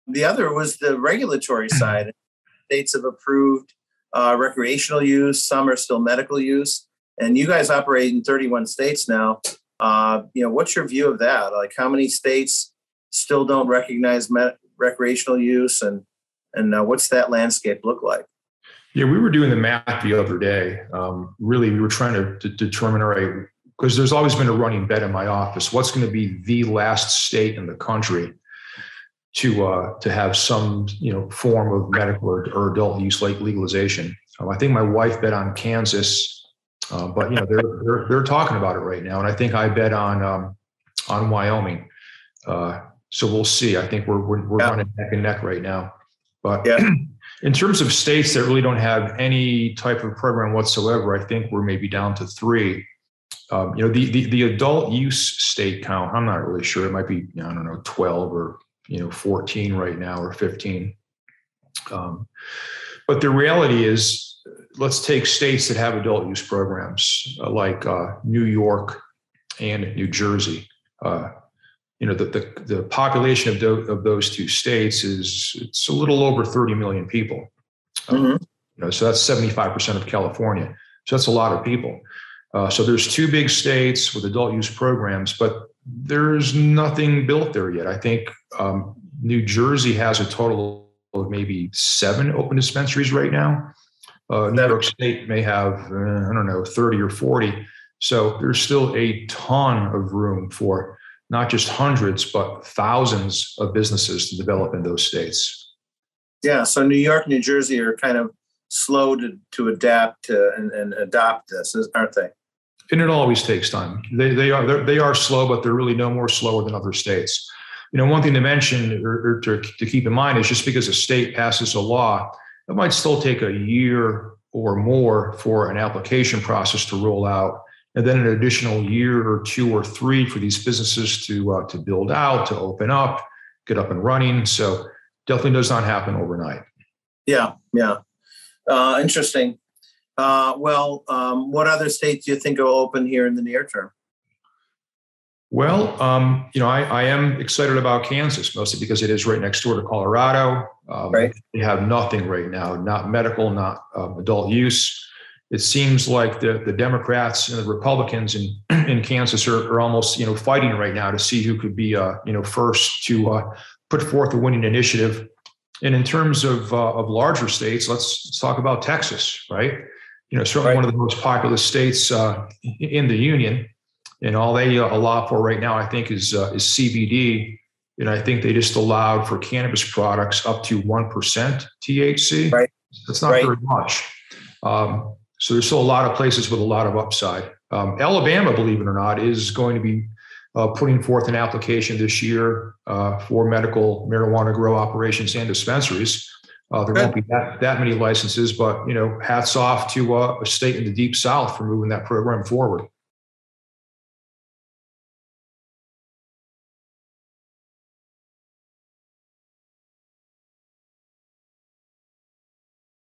The other was the regulatory side. States have approved recreational use. Some are still medical use. And you guys operate in 31 states now. What's your view of that? Like, how many states still don't recognize recreational use, and what's that landscape look like? Yeah, we were doing the math the other day. Really, we were trying to determine, all right, because there's always been a running bet in my office, what's going to be the last state in the country to have some form of medical or adult use like legalization. I think my wife bet on Kansas, but they're talking about it right now, and I think I bet on Wyoming. So we'll see. I think we're running neck and neck right now. But in terms of states that really don't have any type of program whatsoever, I think we're maybe down to 3. The adult use state count, I'm not really sure. It might be, 12 or 14 right now, or 15. But the reality is, let's take states that have adult use programs like New York and New Jersey. The population of those 2 states it's a little over 30 million people. So that's 75% of California. So that's a lot of people. So there's 2 big states with adult use programs, but there's nothing built there yet. I think New Jersey has a total of maybe 7 open dispensaries right now. New York State may have, 30 or 40. So there's still a ton of room for not just hundreds, but thousands of businesses to develop in those states. Yeah, so New York, New Jersey are kind of slow to adapt and adopt this, aren't they? And it always takes time. They are slow, but they're really no more slower than other states. One thing to mention or to keep in mind is just because a state passes a law, it might still take a year or more for an application process to roll out, and then an additional year or 2 or 3 for these businesses to build out, to open up, get up and running. So definitely does not happen overnight. Yeah. Interesting. What other states do you think will open here in the near term? Well, I am excited about Kansas, mostly because it is right next door to Colorado. Right. They have nothing right now, not medical, not adult use. It seems like the Democrats and the Republicans in Kansas are almost fighting right now to see who could be first to put forth a winning initiative. And in terms of larger states, let's talk about Texas, right? Certainly one of the most populous states in the union, and all they allow for right now, I think, is CBD. And I think they just allowed for cannabis products up to 1% THC. Right. That's not very much. So there's still a lot of places with a lot of upside. Alabama, believe it or not, is going to be putting forth an application this year for medical marijuana grow operations and dispensaries. There won't be that many licenses, but hats off to a state in the deep South for moving that program forward.